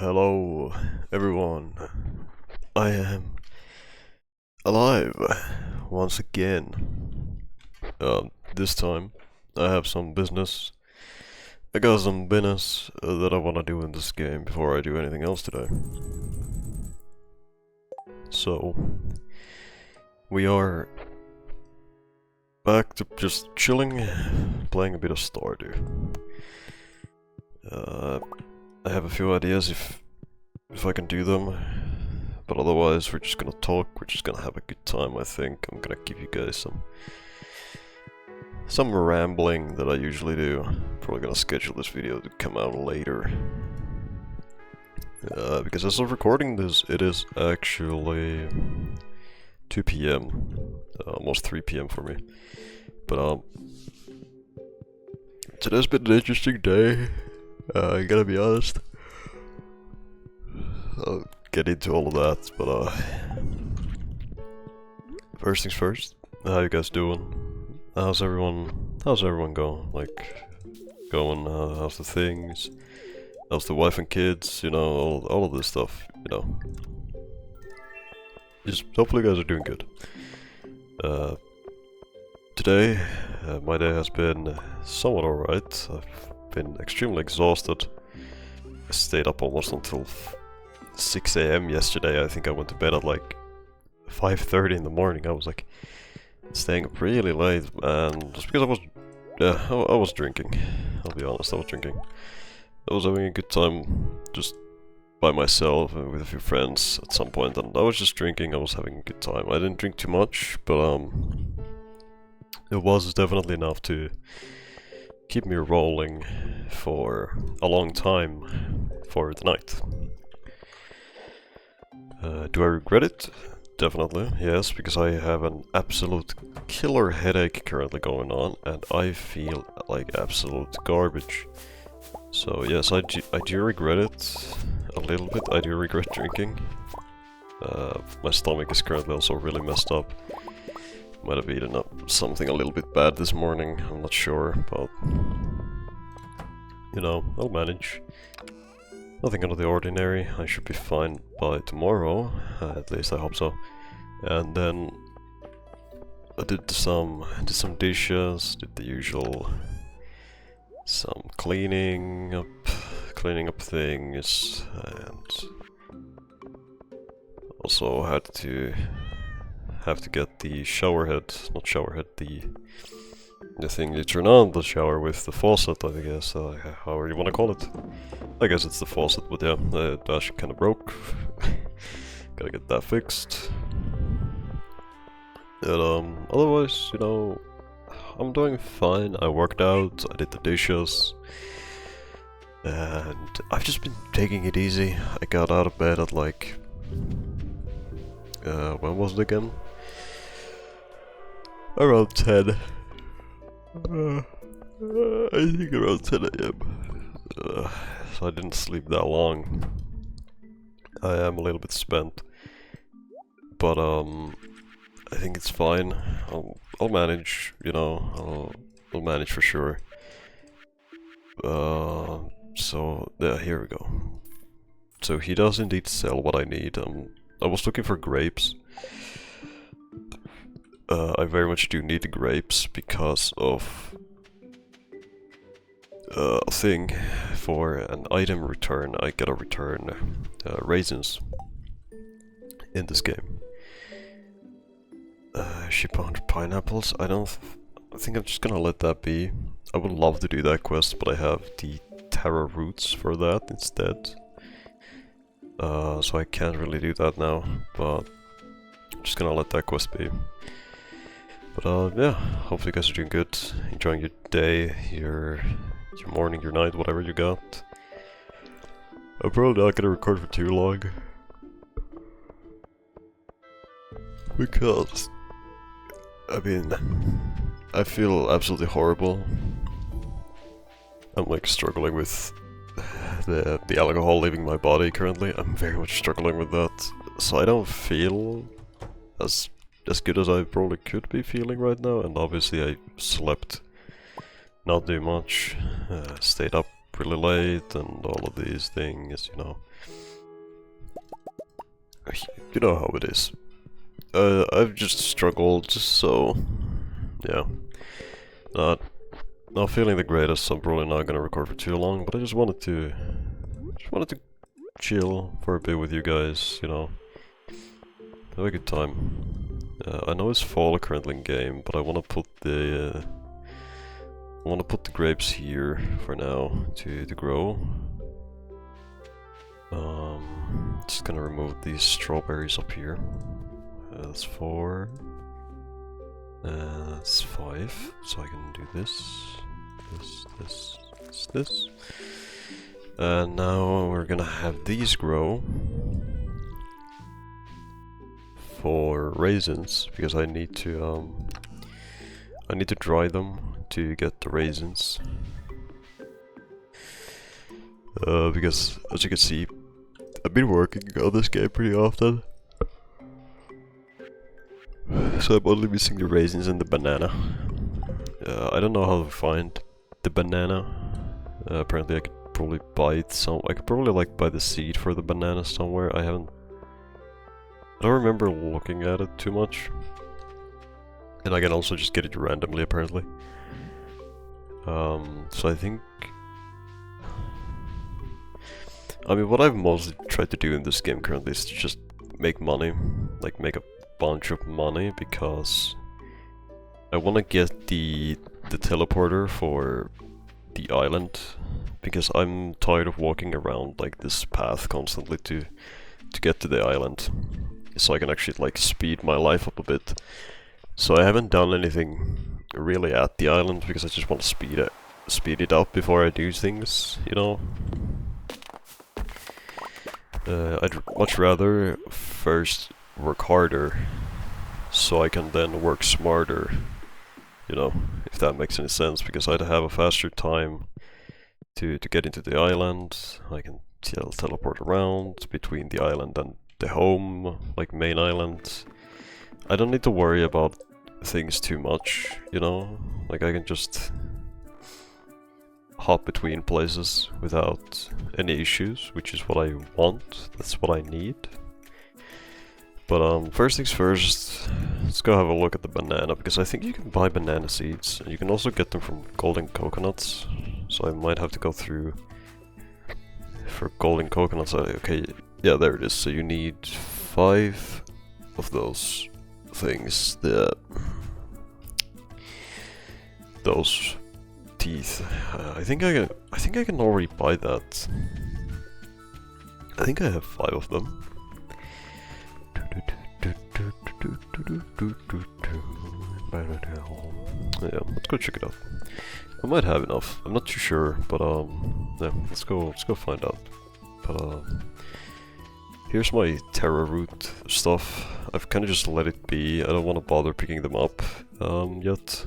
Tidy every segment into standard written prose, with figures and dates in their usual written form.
Hello, everyone. I am alive once again. This time I have some business. I got some business that I want to do in this game before I do anything else today. So, we are back to just chilling, playing a bit of Stardew. I have a few ideas if I can do them, but otherwise we're just gonna talk, we're just gonna have a good time. I think I'm gonna give you guys some rambling that I usually do. Probably gonna schedule this video to come out later. Because as of recording this, it is actually 2 PM, almost 3 PM for me. But today's been an interesting day. I gotta be honest. I'll get into all of that, but first things first. How you guys doing? How's everyone going? How's the things? How's the wife and kids? You know, all of this stuff. You know, just hopefully you guys are doing good. Today, my day has been somewhat alright. I've been extremely exhausted. I stayed up almost until 6 AM yesterday. I think I went to bed at like 5:30 in the morning. I was like staying up really late, and just because I was drinking. I'll be honest, I was drinking. I was having a good time just by myself and with a few friends at some point, and I was just drinking. I was having a good time. I didn't drink too much, but it was definitely enough to keep me rolling for a long time for the night. Do I regret it? Definitely, yes, because I have an absolute killer headache currently going on, and I feel like absolute garbage. So yes, I do regret it a little bit. I do regret drinking. My stomach is currently also really messed up. Might have eaten up something a little bit bad this morning, I'm not sure, but you know, I'll manage. Nothing out of the ordinary. I should be fine by tomorrow, at least I hope so. And then I did some dishes, did the usual, some cleaning up things, and also had to get the not shower head, the thing you turn on the shower with, the faucet, I guess, however you want to call it. I guess it's the faucet, but yeah, the dash kind of broke. Gotta get that fixed. And otherwise, you know, I'm doing fine. I worked out, I did the dishes, and I've just been taking it easy. I got out of bed at like, when was it again? Around 10. I think around 10 AM. So I didn't sleep that long. I am a little bit spent, but I think it's fine. I'll manage. You know, I'll manage for sure. So yeah, here we go. So he does indeed sell what I need. I was looking for grapes. I very much do need the grapes because of a thing for an item return. I gotta return raisins in this game. Ship 100 pineapples. I think I'm just gonna let that be. I would love to do that quest, but I have the taro roots for that instead. So I can't really do that now, but I'm just gonna let that quest be. But yeah, hopefully you guys are doing good, enjoying your day, your morning, your night, whatever you got. I'm probably not gonna record for too long, because I mean, I feel absolutely horrible. I'm like struggling with the alcohol leaving my body currently. I'm very much struggling with that, so I don't feel as good as I probably could be feeling right now. And obviously I slept not too much, stayed up really late and all of these things, you know. You know how it is. I've just struggled, so yeah. Not feeling the greatest, so I'm probably not gonna record for too long, but I just wanted to chill for a bit with you guys, you know. Have a good time. I know it's fall currently in game, but I wanna put the grapes here for now to grow. Just gonna remove these strawberries up here. That's 4. That's 5. So I can do this. And now we're gonna have these grow for raisins, because I need to dry them to get the raisins. Because as you can see, I've been working on this game pretty often, so I'm only missing the raisins and the banana. I don't know how to find the banana. Apparently I could probably buy it I could probably like buy the seed for the banana somewhere. I don't remember looking at it too much. And I can also just get it randomly apparently. So I think... I mean, what I've mostly tried to do in this game currently is to just make money. Like, make a bunch of money, because I want to get the teleporter for the island, because I'm tired of walking around like this path constantly to get to the island, so I can actually like speed my life up a bit. So I haven't done anything really at the island, because I just want to speed it up before I do things, you know. I'd much rather first work harder, so I can then work smarter, you know, if that makes any sense, because I'd have a faster time to get into the island. I can teleport around between the island and the home, like main island. I don't need to worry about things too much, you know, like I can just hop between places without any issues, which is what I want, that's what I need. But first things first, let's go have a look at the banana, because I think you can buy banana seeds, and you can also get them from golden coconuts, so I might have to go through for golden coconuts. Okay, yeah, there it is. So you need 5 of those things, those teeth. I think I can already buy that. I think I have 5 of them. Yeah, let's go check it out. I might have enough. I'm not too sure, but yeah, let's go find out. But here's my Terra root stuff. I've kind of just let it be. I don't want to bother picking them up yet,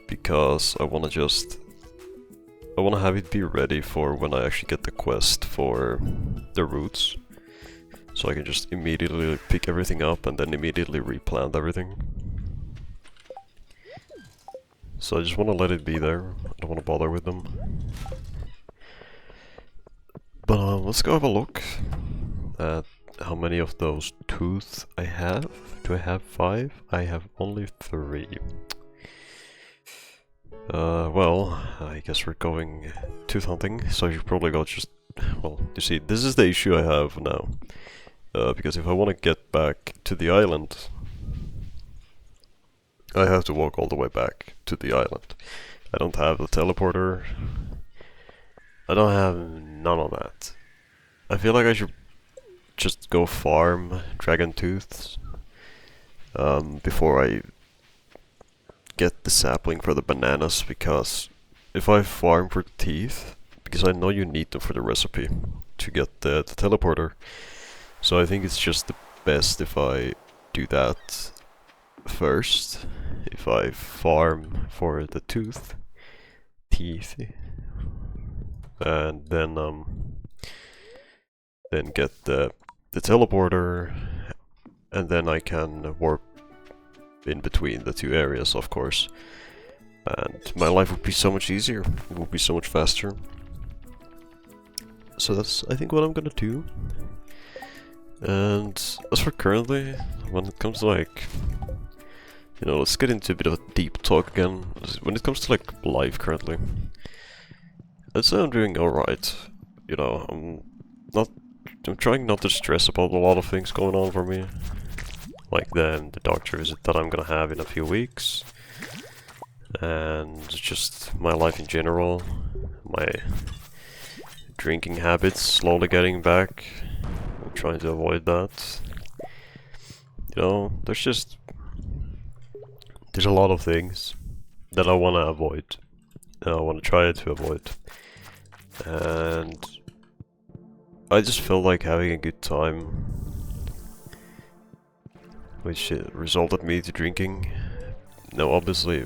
because I want to have it be ready for when I actually get the quest for the roots. So I can just immediately pick everything up and then immediately replant everything. So I just want to let it be there. I don't want to bother with them. But let's go have a look at how many of those tooth I have. Do I have 5? I have only 3. Well, I guess we're going tooth hunting, so I should probably go just... Well, you see, this is the issue I have now. Because if I want to get back to the island, I have to walk all the way back to the island. I don't have the teleporter. I don't have none of that. I feel like I should just go farm dragon tooths before I get the sapling for the bananas, because if I farm for teeth, because I know you need them for the recipe to get the teleporter, so I think it's just the best if I do that first. If I farm for the teeth, and then get the teleporter, and then I can warp in between the 2 areas, of course. and my life would be so much easier. It would be so much faster. So that's, I think, what I'm gonna do. And as for currently, when it comes to like, you know, let's get into a bit of a deep talk again. When it comes to like life currently, I'd say I'm doing alright. You know, I'm trying not to stress about a lot of things going on for me. Like the doctor visit that I'm gonna have in a few weeks. And just my life in general. My drinking habits slowly getting back. I'm trying to avoid that. You know, there's a lot of things that I wanna avoid. And I wanna try to avoid. And I just felt like having a good time, which resulted me to drinking. Now obviously,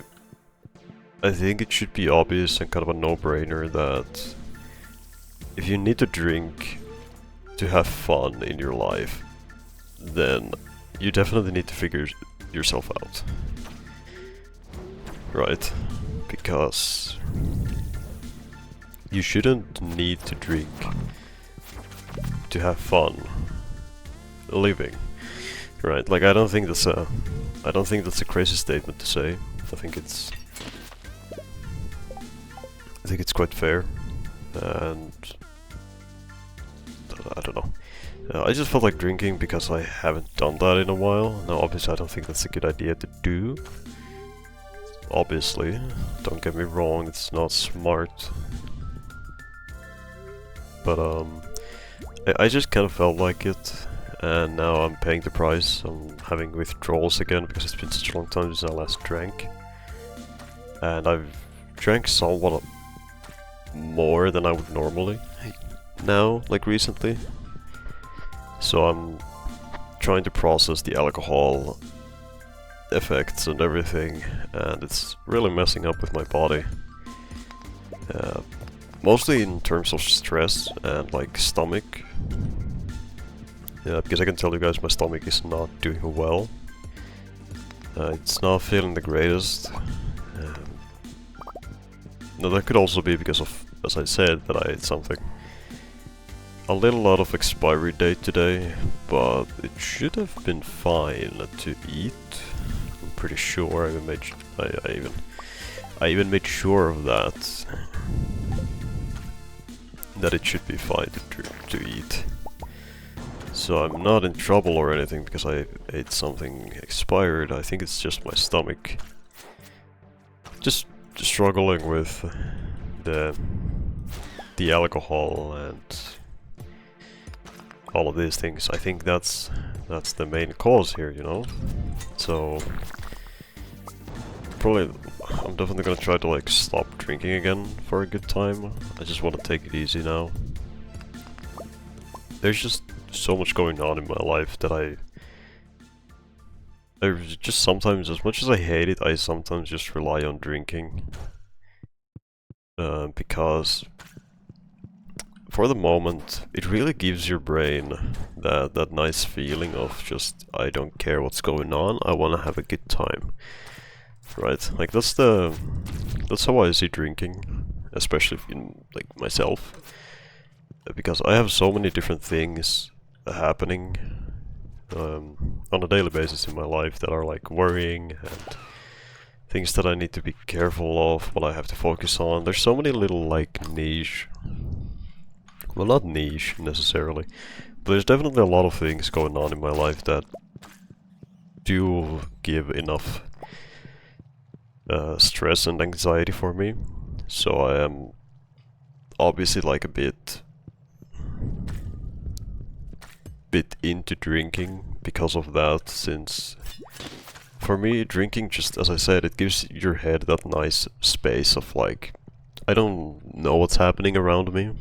I think it should be obvious and kind of a no-brainer that if you need to drink to have fun in your life, then you definitely need to figure yourself out. Right? Because you shouldn't need to drink to have fun living, right? Like I don't think that's a crazy statement to say. I think it's quite fair, and I don't know. I just felt like drinking because I haven't done that in a while. Now, obviously, I don't think that's a good idea to do. Obviously, don't get me wrong, it's not smart. But I just kind of felt like it, and now I'm paying the price. I'm having withdrawals again because it's been such a long time since I last drank. And I've drank somewhat more than I would normally now, like recently. So I'm trying to process the alcohol effects and everything, and it's really messing up with my body. Mostly in terms of stress and like stomach. Yeah, because I can tell you guys my stomach is not doing well. It's not feeling the greatest. Now that could also be because of, as I said, that I ate something a little out of expiry date today, but it should have been fine to eat. I'm pretty sure. I even made sure of that. That it should be fine to eat. So I'm not in trouble or anything because I ate something expired. I think it's just my stomach. Just struggling with the alcohol and all of these things. I think that's the main cause here, you know? So probably I'm definitely gonna try to like stop drinking again for a good time. I just want to take it easy now. There's just so much going on in my life that I just sometimes, as much as I hate it, I sometimes just rely on drinking. Because for the moment, it really gives your brain that nice feeling of just, I don't care what's going on, I want to have a good time. Right? Like that's how I see drinking, especially in like myself. Because I have so many different things happening on a daily basis in my life that are like worrying and things that I need to be careful of, what I have to focus on. There's so many little like niche, well not niche necessarily, but there's definitely a lot of things going on in my life that do give enough stress and anxiety for me. So I am obviously like a bit into drinking because of that, since for me drinking, just as I said, it gives your head that nice space of like, I don't know what's happening around me,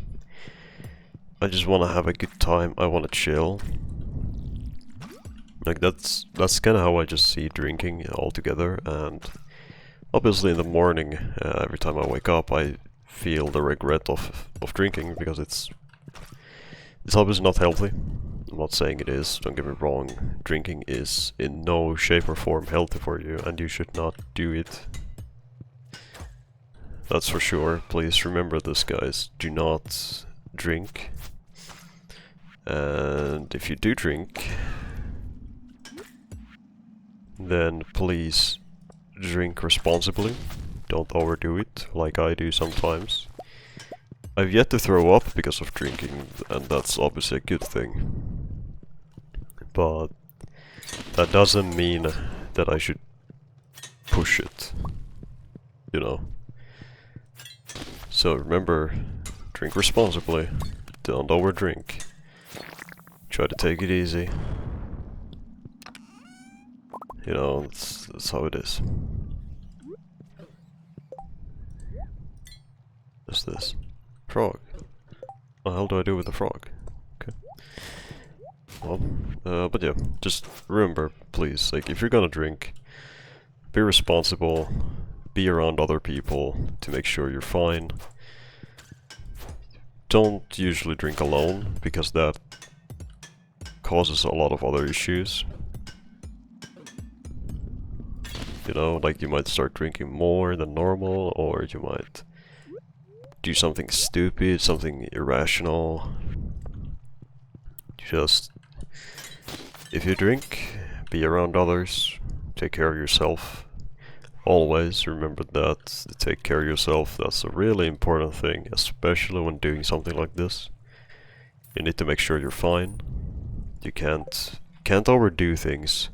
I just want to have a good time, I want to chill. Like that's kind of how I just see drinking altogether. And obviously in the morning, every time I wake up, I feel the regret of drinking, because it's obviously not healthy. I'm not saying it is, don't get me wrong. Drinking is in no shape or form healthy for you, and you should not do it. That's for sure. Please remember this, guys. Do not drink. And if you do drink, then please drink responsibly. Don't overdo it, like I do sometimes. I've yet to throw up because of drinking, and that's obviously a good thing. But that doesn't mean that I should push it, you know. So remember, drink responsibly, don't overdrink. Try to take it easy. You know, that's how it is. What's this? Frog. What the hell do I do with the frog? Okay. Well, but yeah, just remember, please, like, if you're gonna drink, be responsible, be around other people to make sure you're fine. Don't usually drink alone, because that causes a lot of other issues. You know, like you might start drinking more than normal, or you might do something stupid, something irrational. Just, if you drink, be around others, take care of yourself. Always remember that, to take care of yourself, that's a really important thing, especially when doing something like this. You need to make sure you're fine. You can't overdo things.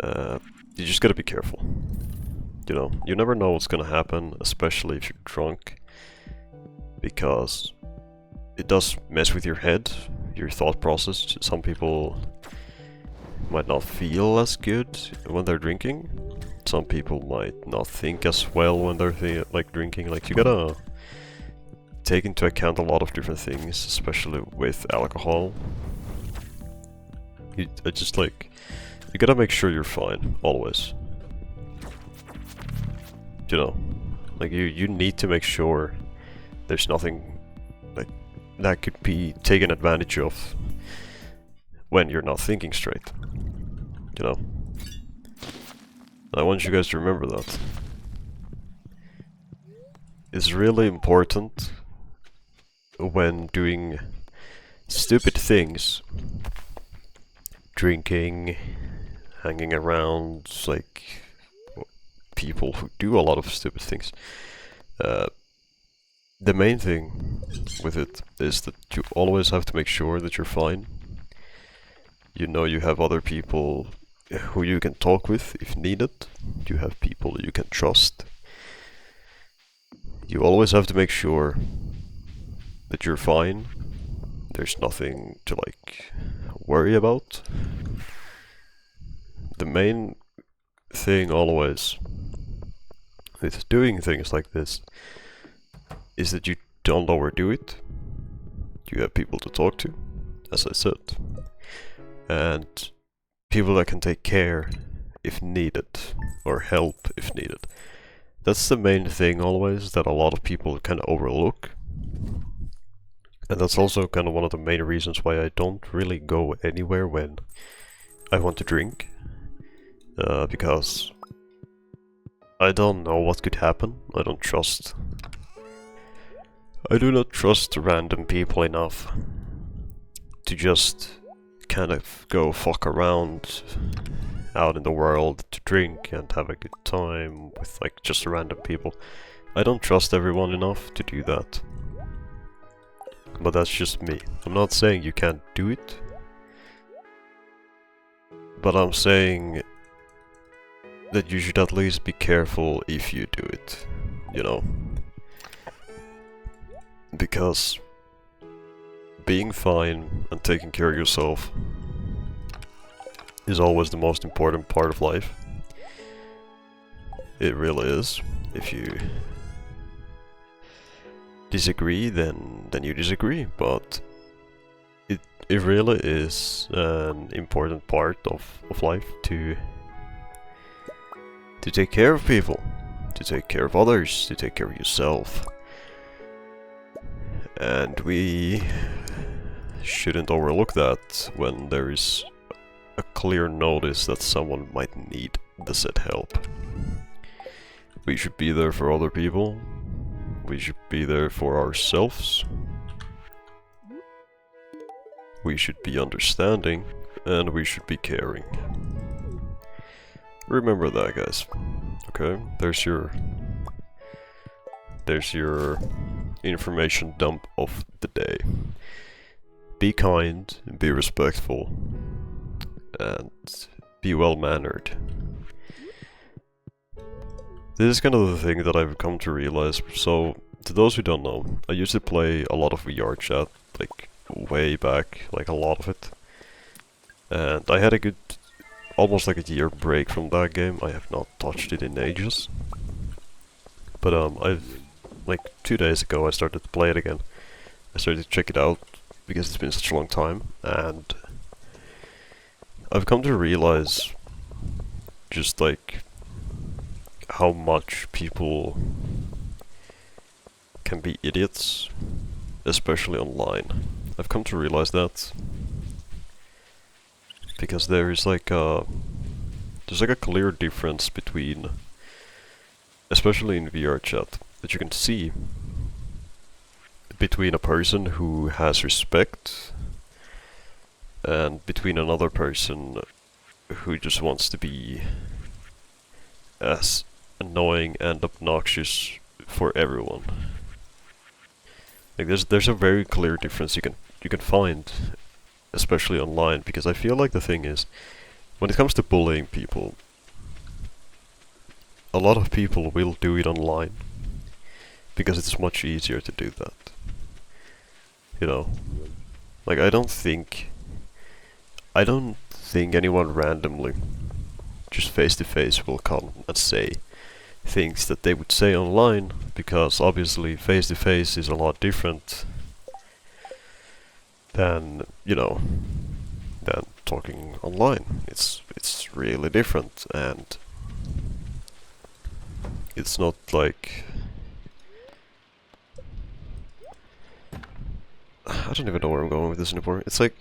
You just gotta be careful. You know, you never know what's gonna happen, especially if you're drunk, because it does mess with your head, your thought process. Some people might not feel as good when they're drinking. Some people might not think as well when they're drinking. Like, you gotta take into account a lot of different things, especially with alcohol. You gotta make sure you're fine, always. You know, like you need to make sure there's nothing like that could be taken advantage of when you're not thinking straight. You know, I want you guys to remember that. It's really important when doing stupid things, drinking, hanging around, like, people who do a lot of stupid things. The main thing with it is that you always have to make sure that you're fine. You know, you have other people who you can talk with if needed. You have people you can trust. You always have to make sure that you're fine. There's nothing to, like, worry about. The main thing always with doing things like this is that you don't overdo it. You have people to talk to, as I said, and people that can take care if needed, or help if needed. That's the main thing always that a lot of people kind of overlook. And that's also kind of one of the main reasons why I don't really go anywhere when I want to drink. Because I don't know what could happen. I do not trust random people enough to just kind of go fuck around out in the world to drink and have a good time with, like, just random people. I don't trust everyone enough to do that. But that's just me. I'm not saying you can't do it, but I'm saying that you should at least be careful if you do it, you know? Because being fine and taking care of yourself is always the most important part of life. It really is. If you disagree, then you disagree, but it really is an important part of life to take care of people, to take care of others, to take care of yourself. And we shouldn't overlook that when there is a clear notice that someone might need the said help. We should be there for other people. We should be there for ourselves. We should be understanding, and we should be caring. Remember that, guys. Okay, there's your information dump of the day. Be kind, be respectful, and be well-mannered. This is kind of the thing that I've come to realize. So, to those who don't know, I used to play a lot of VR chat, like way back, like a lot of it. And I had a good, almost like a year break from that game. I have not touched it in ages. But like 2 days ago I started to play it again. I started to check it out because it's been such a long time, and I've come to realize just like how much people can be idiots, especially online. I've come to realize that because there's like a clear difference between, especially in VR chat, that you can see between a person who has respect and between another person who just wants to be as annoying and obnoxious for everyone. Like there's a very clear difference you can find, especially online, because I feel like the thing is, when it comes to bullying people, a lot of people will do it online because it's much easier to do that. You know, like I don't think anyone randomly, just face to face, will come and say things that they would say online, because obviously face to face is a lot different than, you know, than talking online. It's really different, and it's not like, I don't even know where I'm going with this anymore. It's like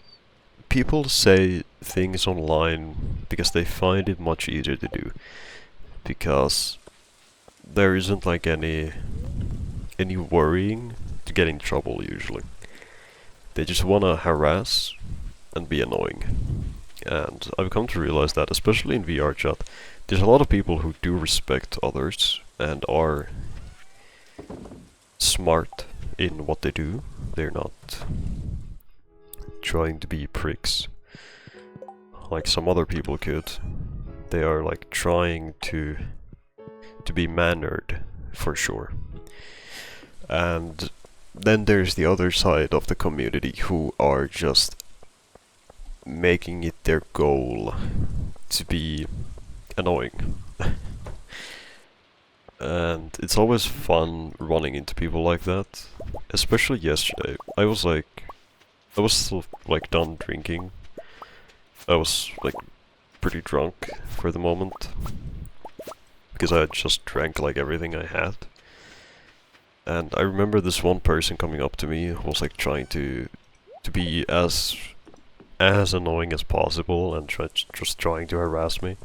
people say things online because they find it much easier to do, because there isn't like any worrying to get in trouble usually. They just wanna harass and be annoying. And I've come to realize that, especially in VR chat, there's a lot of people who do respect others and are smart in what they do. They're not trying to be pricks like some other people could. They are like trying to be mannered, for sure. And then there's the other side of the community who are just making it their goal to be annoying. And it's always fun running into people like that. Especially yesterday. I was still like done drinking. I was like pretty drunk for the moment, because I had just drank like everything I had. And I remember this one person coming up to me who was like trying to be as annoying as possible and just trying to harass me.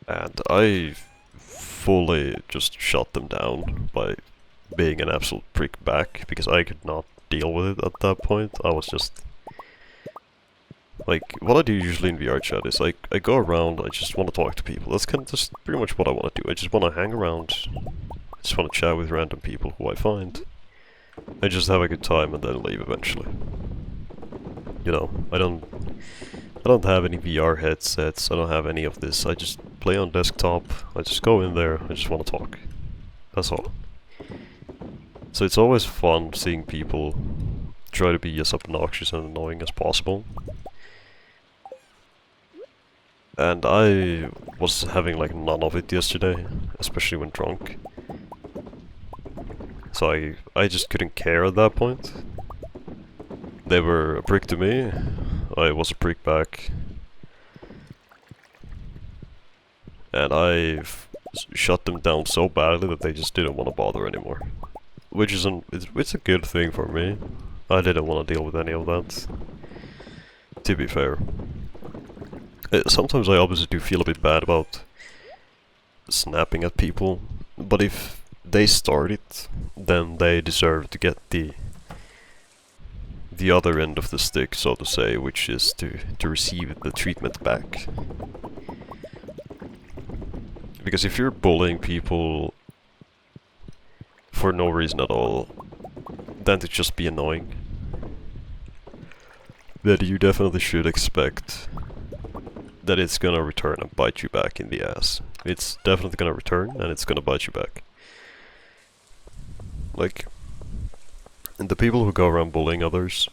And I fully just shut them down by being an absolute prick back, because I could not deal with it at that point. I was just like, what I do usually in VR chat is like, I go around, I just want to talk to people. That's kind of just pretty much what I want to do. I just want to hang around, I just want to chat with random people who I find. I just have a good time and then leave eventually. You know, I don't have any VR headsets, I don't have any of this. I just play on desktop, I just go in there, I just want to talk. That's all. So it's always fun seeing people try to be as obnoxious and annoying as possible. And I was having like none of it yesterday, especially when drunk. So I just couldn't care at that point. They were a prick to me, I was a prick back. And I shut them down so badly that they just didn't want to bother anymore. Which is it's a good thing for me. I didn't want to deal with any of that, to be fair. Sometimes I obviously do feel a bit bad about snapping at people, but if they start it, then they deserve to get the other end of the stick, so to say, which is to receive the treatment back. Because if you're bullying people for no reason at all, then to just be annoying, then you definitely should expect that it's gonna return and bite you back in the ass. It's definitely gonna return and it's gonna bite you back. Like, and the people who go around bullying others,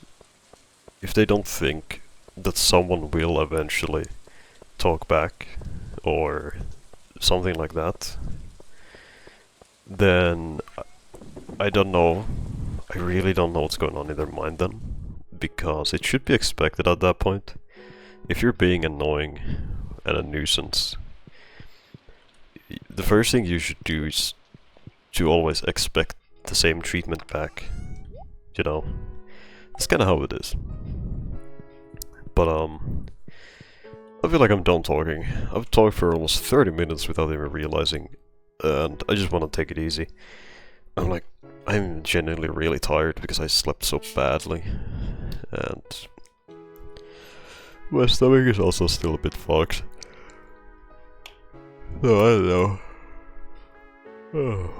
if they don't think that someone will eventually talk back or something like that, then I don't know. I really don't know what's going on in their mind then, because it should be expected at that point. If you're being annoying and a nuisance, the first thing you should do is to always expect the same treatment back. You know, that's kind of how it is. But I feel like I'm done talking. I've talked for almost 30 minutes without even realizing, and I just want to take it easy. I'm genuinely really tired because I slept so badly, and my stomach is also still a bit fucked. So I don't know. Oh.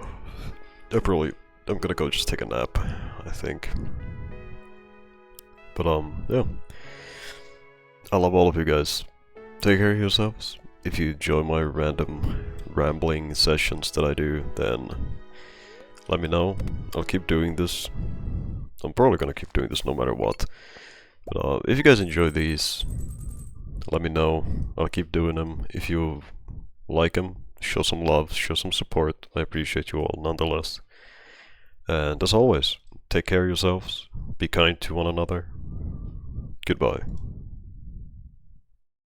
I'm gonna go just take a nap, I think. But yeah. I love all of you guys. Take care of yourselves. If you enjoy my random rambling sessions that I do, then let me know. I'll keep doing this. I'm probably gonna keep doing this no matter what. But if you guys enjoy these, let me know. I'll keep doing them. If you like them, show some love, show some support. I appreciate you all nonetheless. And as always, take care of yourselves. Be kind to one another. Goodbye.